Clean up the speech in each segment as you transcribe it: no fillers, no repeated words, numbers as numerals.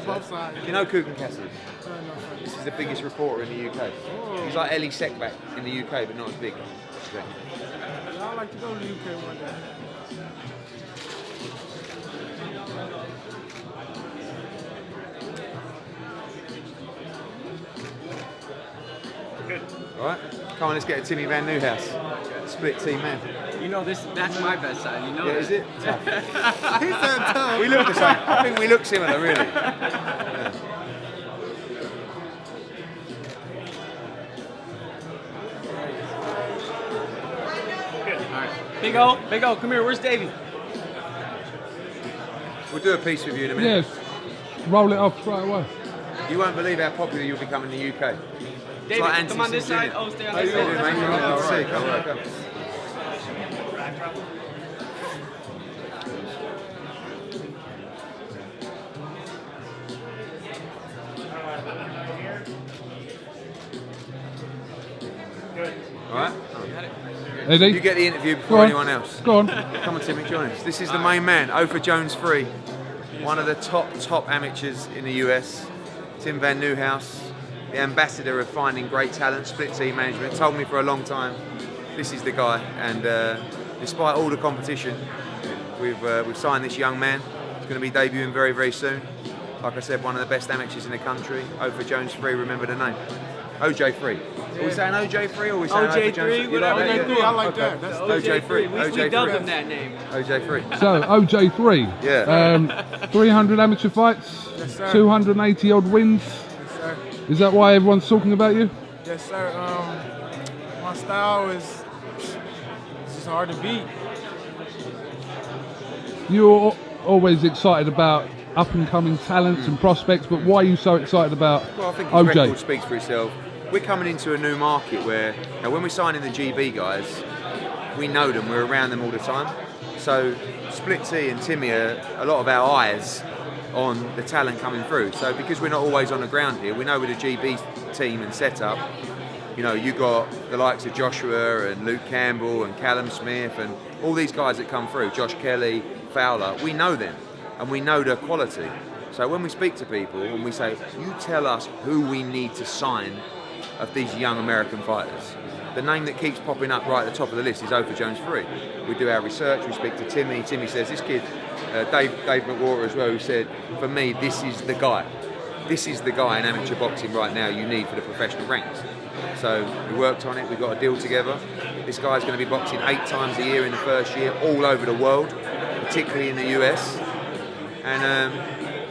both sides. You know Kugan Cassidy? No, no. This is the biggest reporter in the UK. He's like Ellie Seckback in the UK, but not as big. I'd like to go to the UK one day. Good. All right, come on, let's get a Timmy Van Nieuwhouse. Split team man. You know that's my best side. You know Yeah, that. is it? He said tough. We look the same. I think we look similar, really. Yeah. Big O, come here. Where's Davey? We'll do a piece with you in a minute. Yes. Roll it off straight away. You won't believe how popular you'll become in the UK. David, like come on this side. Oh, stay on How this you doing, side. mate? You're all right. Come on, come. All right. Eddie? You get the interview Go before on. anyone else. Go on. Come on, Timmy, join us. This is the main man, Otha Jones Free, one of the top amateurs in the US. Tim Van Nieuwhouse, the ambassador of finding great talent, split team management, told me for a long time, this is the guy. And despite all the competition, we've signed this young man. He's going to be debuting very, very soon. Like I said, one of the best amateurs in the country. Otha Jones Free, remember the name. OJ Free. Are we saying OJ Free or are we saying OJ Otha Jones? Free, You whatever. that, OJ Free, I like that. That's OJ Free. We dubbed him that name. OJ Free. So, OJ3. Yeah. 300 amateur fights, Yes, sir. 280 odd wins. Yes, sir. Is that why everyone's talking about you? Yes, sir. My style is it's just hard to beat. You're always excited about up and coming talents and prospects, but why are you so excited about Well, I think his OJ? record speaks for itself. We're coming into a new market where, when we're signing the GB guys, we know them, we're around them all the time. So Split T and Timmy are a lot of our eyes on the talent coming through. So because we're not always on the ground here, we know with the GB team and setup, you got the likes of Joshua and Luke Campbell and Callum Smith and all these guys that come through, Josh Kelly, Fowler, we know them and we know their quality. So when we speak to people and we say, you tell us who we need to sign of these young American fighters, the name that keeps popping up right at the top of the list is Otha Jones Free. We do our research, we speak to Timmy. Timmy says, this kid, Dave McWhorter as well, who said, for me, this is the guy. This is the guy in amateur boxing right now you need for the professional ranks. So we worked on it, we got a deal together. This guy's going to be boxing 8 times a year in the first year, all over the world, particularly in the US. And,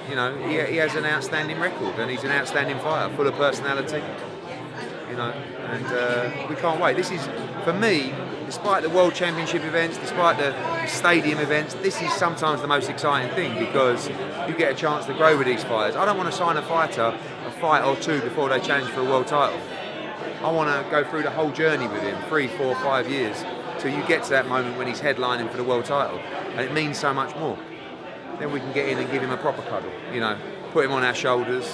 he has an outstanding record and he's an outstanding fighter, full of personality. And we can't wait. This is, for me, despite the World Championship events, despite the stadium events, this is sometimes the most exciting thing because you get a chance to grow with these fighters. I don't want to sign a fighter a fight or two before they challenge for a world title. I want to go through the whole journey with him, 3, 4, 5 years, till you get to that moment when he's headlining for the world title. And it means so much more. Then we can get in and give him a proper cuddle, put him on our shoulders.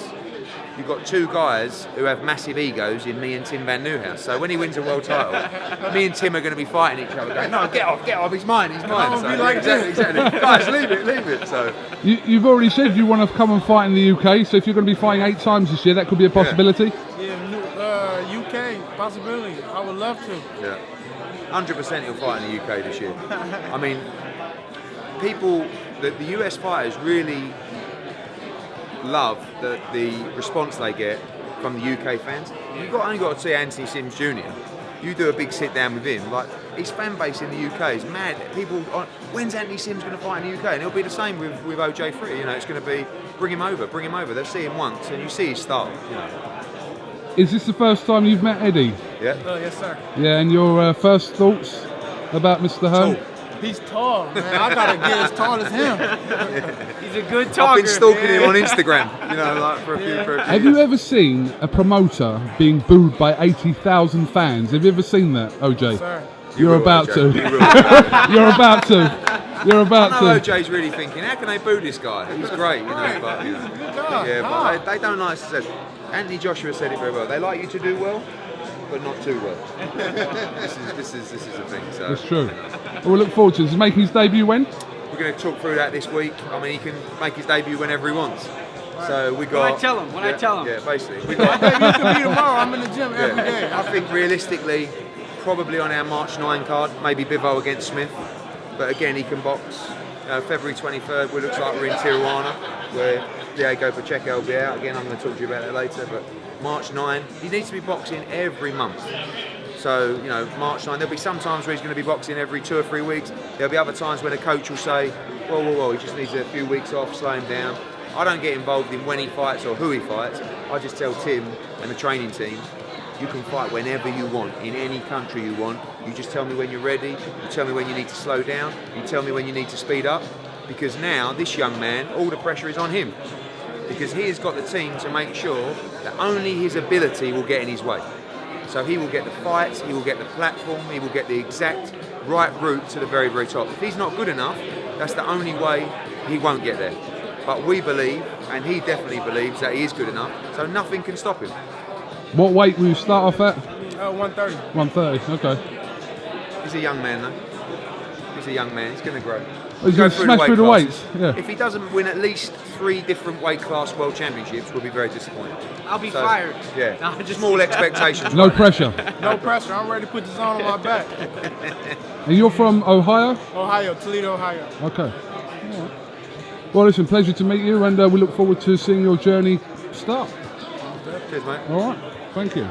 You've got 2 guys who have massive egos in me and Tim Van Nieuwhouse. So when he wins a world title, me and Tim are going to be fighting each other, going, no, get off, he's mine. Don't So, be like exactly. Guys, leave it. So You've already said you want to come and fight in the UK, so if you're going to be fighting 8 times this year, that could be a possibility. Yeah, UK possibility. I would love to. yeah, 100% he'll fight in the UK this year. I mean, the US fighters really love the response they get from the UK fans. You've only got to see Anthony Sims Jr. You do a big sit down with him, like his fan base in the UK is mad. People, when's Anthony Sims going to fight in the UK? And it'll be the same with OJ Free. It's going to be bring him over. They'll see him once, and you see his style. Is this the first time you've met Eddie? Yeah. Yes, sir. Yeah, and your first thoughts about Mr. Hearn? He's tall, man. I gotta get as tall as him. He's a good talker. I've been stalking him on Instagram, for a few Have you ever seen a promoter being booed by 80,000 fans? Have you ever seen that, OJ? Sir. You're about to. You will. You're about to. You're about I know to. OJ's really thinking, how can they boo this guy? He's great, Right. but Good God. yeah, How? but they don't like to say. Anthony Joshua said it very well. They like you to do well, but not too well. this is the thing. So That's true. Well, we look forward to it. He's making his debut when? we're going to talk through that this week. I mean, he can make his debut whenever he wants. So we got. When I tell him. Yeah, basically. We got. Hey, you can be tomorrow. I'm in the gym every day. I think realistically, probably on our March 9 card, maybe Bivo against Smith. But again, he can box. February 23rd, it looks like we're in Tijuana, where Diego Pacheco will be out. Again, I'm going to talk to you about that later. But March 9, he needs to be boxing every month. So, you know, March 9, there'll be some times where he's going to be boxing every 2 or 3 weeks. There'll be other times when a coach will say, whoa, he just needs a few weeks off, slow him down. I don't get involved in when he fights or who he fights. I just tell Tim and the training team, you can fight whenever you want, in any country you want. You just tell me when you're ready, you tell me when you need to slow down, you tell me when you need to speed up. Because now, this young man, all the pressure is on him. Because he has got the team to make sure that only his ability will get in his way. So he will get the fights, he will get the platform, he will get the exact right route to the very, very top. If he's not good enough, that's the only way he won't get there. But we believe, and he definitely believes, that he is good enough, so nothing can stop him. What weight will you start off at? 130. 130, okay. He's a young man, though. He's a young man, he's going to grow. He's going to smash through the weights, yeah. If he doesn't win at least 3 different weight class world championships, we'll be very disappointed. I'll be fired. Yeah, No, just small expectations. No pressure. No pressure. I'm ready to put this on my back. And you're from Ohio? Ohio, Toledo, Ohio. Okay. All right. Well, listen, pleasure to meet you, and we look forward to seeing your journey start. Cheers, mate. All right. Thank you.